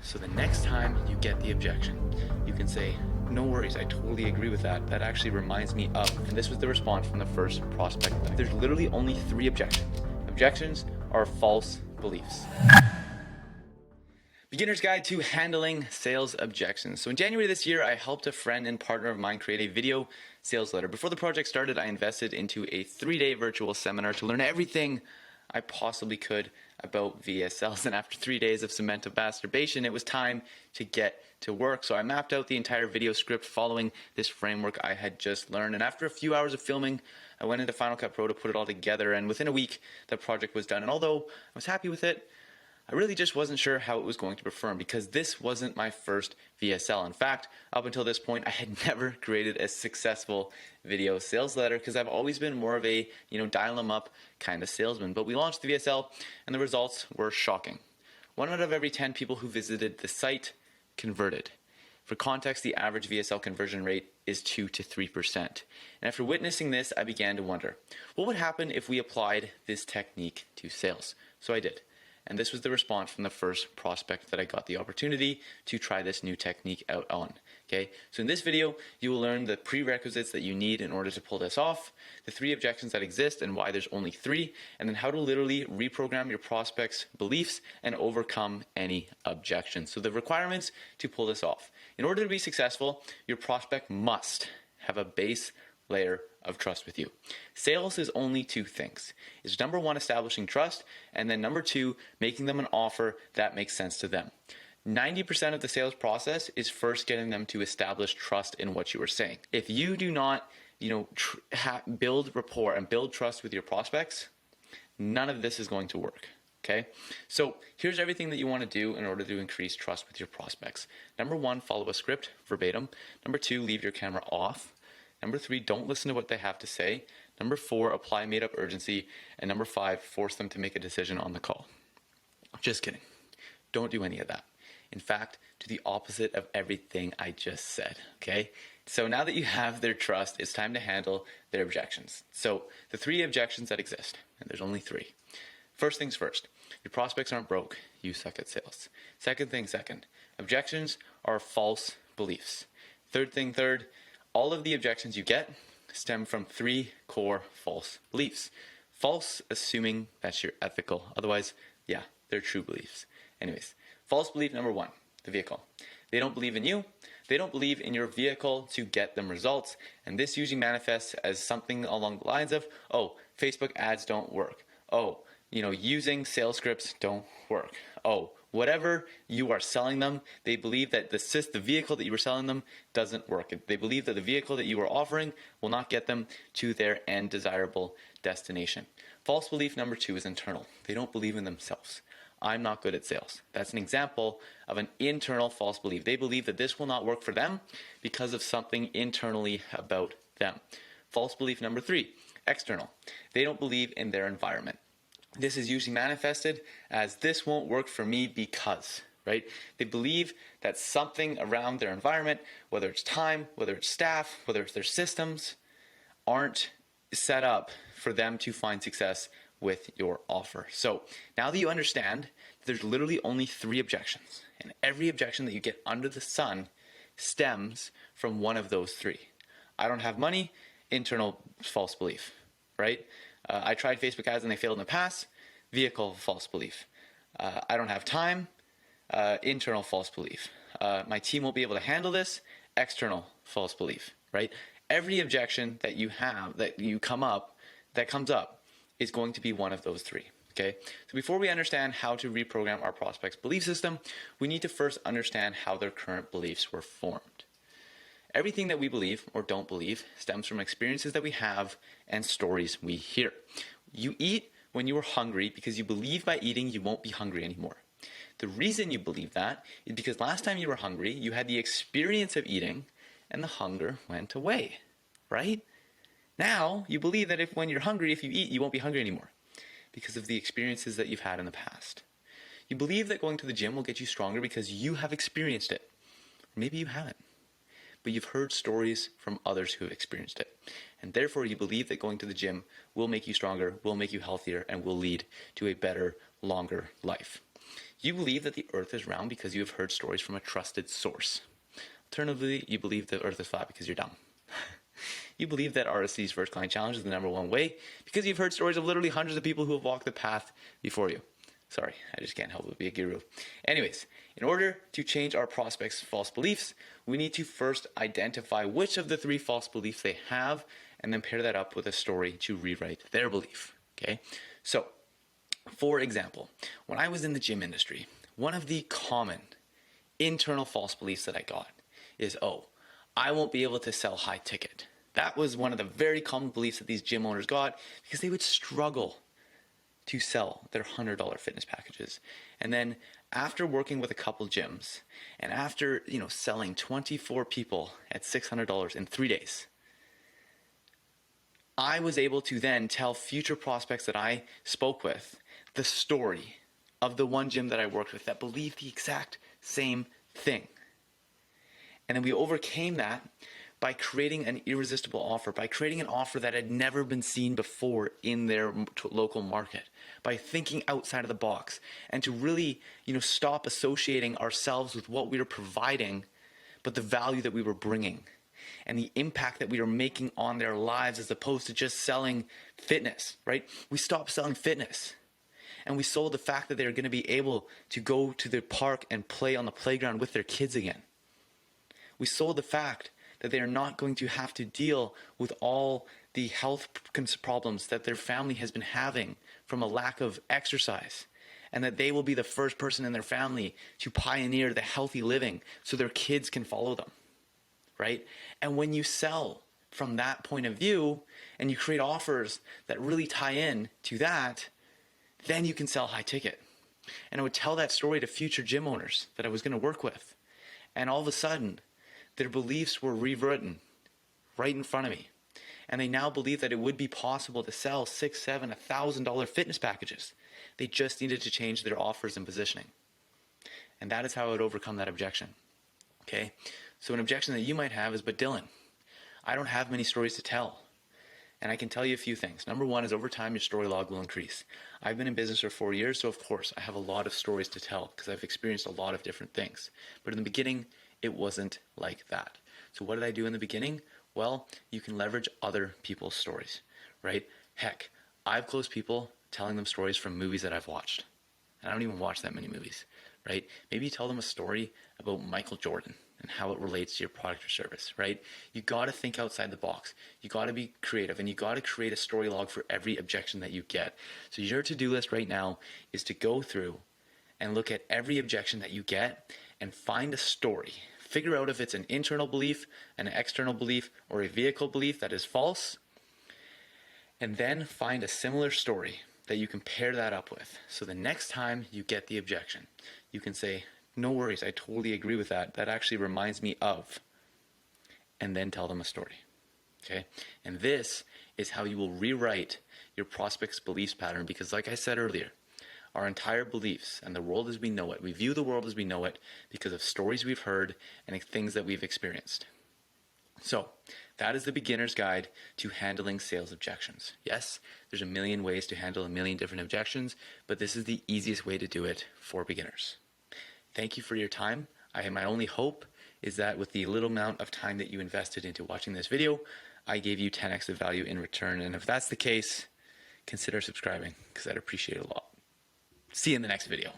So the next time you get the objection, you can say, no worries, I totally agree with that. That actually reminds me of, and this was the response from the first prospect. There's literally only 3 objections. Objections are false beliefs. Beginner's Guide to Handling Sales Objections. So in January this year, I helped a friend and partner of mine create a video sales letter. Before the project started, I invested into a 3-day virtual seminar to learn everything I possibly could about VSLs. And after 3 days of cement masturbation, it was time to get to work. So I mapped out the entire video script following this framework I had just learned. And after a few hours of filming, I went into Final Cut Pro to put it all together. And within a week, the project was done. And although I was happy with it, I really just wasn't sure how it was going to perform because this wasn't my first VSL. In fact, up until this point, I had never created a successful video sales letter because I've always been more of a, dial them up kind of salesman. But we launched the VSL and the results were shocking. 1 out of every 10 people who visited the site converted. For context, the average VSL conversion rate is 2 to 3%. And after witnessing this, I began to wonder, what would happen if we applied this technique to sales? So I did. And this was the response from the first prospect that I got the opportunity to try this new technique out on. Okay, so in this video, you will learn the prerequisites that you need in order to pull this off, the 3 objections that exist and why there's only 3, and then how to literally reprogram your prospects' beliefs and overcome any objections. So the requirements to pull this off. In order to be successful, your prospect must have a base layer of trust with you. Sales is only 2 things. It's number 1, establishing trust, and then number 2, making them an offer that makes sense to them. 90% of the sales process is first getting them to establish trust in what you are saying. If you do not, build rapport and build trust with your prospects, none of this is going to work. Okay, so here's everything that you want to do in order to increase trust with your prospects. Number 1, follow a script verbatim. Number 2, leave your camera off. Number 3, don't listen to what they have to say. Number 4, apply made-up urgency. And number 5, force them to make a decision on the call. Just kidding. Don't do any of that. In fact, do the opposite of everything I just said, okay? So now that you have their trust, it's time to handle their objections. So the 3 objections that exist, and there's only 3. First things first, your prospects aren't broke, you suck at sales. Second thing second, objections are false beliefs. Third, all of the objections you get stem from 3 core false beliefs. False, assuming that's your ethical. Otherwise, yeah, they're true beliefs. Anyways, false belief number 1, the vehicle. They don't believe in you. They don't believe in your vehicle to get them results. And this usually manifests as something along the lines of, oh, Facebook ads don't work. Oh, using sales scripts don't work. Oh, whatever you are selling them, they believe that the vehicle that you are selling them doesn't work. They believe that the vehicle that you are offering will not get them to their end desirable destination. False belief number 2 is internal. They don't believe in themselves. I'm not good at sales. That's an example of an internal false belief. They believe that this will not work for them because of something internally about them. False belief number 3, external. They don't believe in their environment. This is usually manifested as this won't work for me because, right? They believe that something around their environment, whether it's time, whether it's staff, whether it's their systems, aren't set up for them to find success with your offer. So now that you understand, there's literally only 3 objections, and every objection that you get under the sun stems from one of those 3. I don't have money, internal false belief, right? I tried Facebook ads and they failed in the past, vehicle false belief. I don't have time, internal false belief. My team won't be able to handle this, external false belief, right? Every objection that you have, that comes up is going to be one of those 3, okay? So before we understand how to reprogram our prospect's belief system, we need to first understand how their current beliefs were formed. Everything that we believe or don't believe stems from experiences that we have and stories we hear. You eat when you are hungry because you believe by eating you won't be hungry anymore. The reason you believe that is because last time you were hungry, you had the experience of eating and the hunger went away, right? Now you believe that when you're hungry, if you eat, you won't be hungry anymore because of the experiences that you've had in the past. You believe that going to the gym will get you stronger because you have experienced it. Or maybe you haven't, but you've heard stories from others who have experienced it. And therefore you believe that going to the gym will make you stronger, will make you healthier, and will lead to a better, longer life. You believe that the earth is round because you have heard stories from a trusted source. Alternatively, you believe the earth is flat because you're dumb. You believe that RSC's first client challenge is the #1 way because you've heard stories of literally hundreds of people who have walked the path before you. Sorry, I just can't help but be a guru. Anyways, in order to change our prospects' false beliefs, we need to first identify which of the 3 false beliefs they have and then pair that up with a story to rewrite their belief. Okay? So, for example, when I was in the gym industry, one of the common internal false beliefs that I got is, oh, I won't be able to sell high ticket. That was one of the very common beliefs that these gym owners got because they would struggle to sell their $100 fitness packages. And then after working with a couple gyms and after, selling 24 people at $600 in 3 days, I was able to then tell future prospects that I spoke with the story of the one gym that I worked with that believed the exact same thing. And then we overcame that by creating an irresistible offer, by creating an offer that had never been seen before in their local market, by thinking outside of the box and to really, stop associating ourselves with what we were providing, but the value that we were bringing and the impact that we were making on their lives as opposed to just selling fitness, right? We stopped selling fitness and we sold the fact that they're going to be able to go to the park and play on the playground with their kids again. We sold the fact that they are not going to have to deal with all the health problems that their family has been having from a lack of exercise, and that they will be the first person in their family to pioneer the healthy living so their kids can follow them, right? And when you sell from that point of view and you create offers that really tie in to that, then you can sell high ticket. And I would tell that story to future gym owners that I was going to work with. And all of a sudden, their beliefs were rewritten right in front of me. And they now believe that it would be possible to sell $6,000, $7,000, $1,000 fitness packages. They just needed to change their offers and positioning. And that is how I would overcome that objection. Okay? So an objection that you might have is, but Dylan, I don't have many stories to tell. And I can tell you a few things. #1 is over time, your story log will increase. I've been in business for 4 years, so of course I have a lot of stories to tell because I've experienced a lot of different things. But in the beginning, it wasn't like that. So what did I do in the beginning? Well, you can leverage other people's stories, right? Heck, I've closed people telling them stories from movies that I've watched. And I don't even watch that many movies, right? Maybe you tell them a story about Michael Jordan and how it relates to your product or service, right? You got to think outside the box. You got to be creative, and you got to create a story log for every objection that you get. So your to-do list right now is to go through and look at every objection that you get and find a story. Figure out if it's an internal belief, an external belief, or a vehicle belief that is false, and then find a similar story that you can pair that up with. So the next time you get the objection, you can say, no worries, I totally agree with that. That actually reminds me of, and then tell them a story. Okay? And this is how you will rewrite your prospect's beliefs pattern, because like I said earlier, our entire beliefs and the world as we know it, we view the world as we know it because of stories we've heard and things that we've experienced. So that is the beginner's guide to handling sales objections. Yes, there's a million ways to handle a million different objections, but this is the easiest way to do it for beginners. Thank you for your time. My only hope is that with the little amount of time that you invested into watching this video, I gave you 10x of value in return. And if that's the case, consider subscribing because I'd appreciate it a lot. See you in the next video.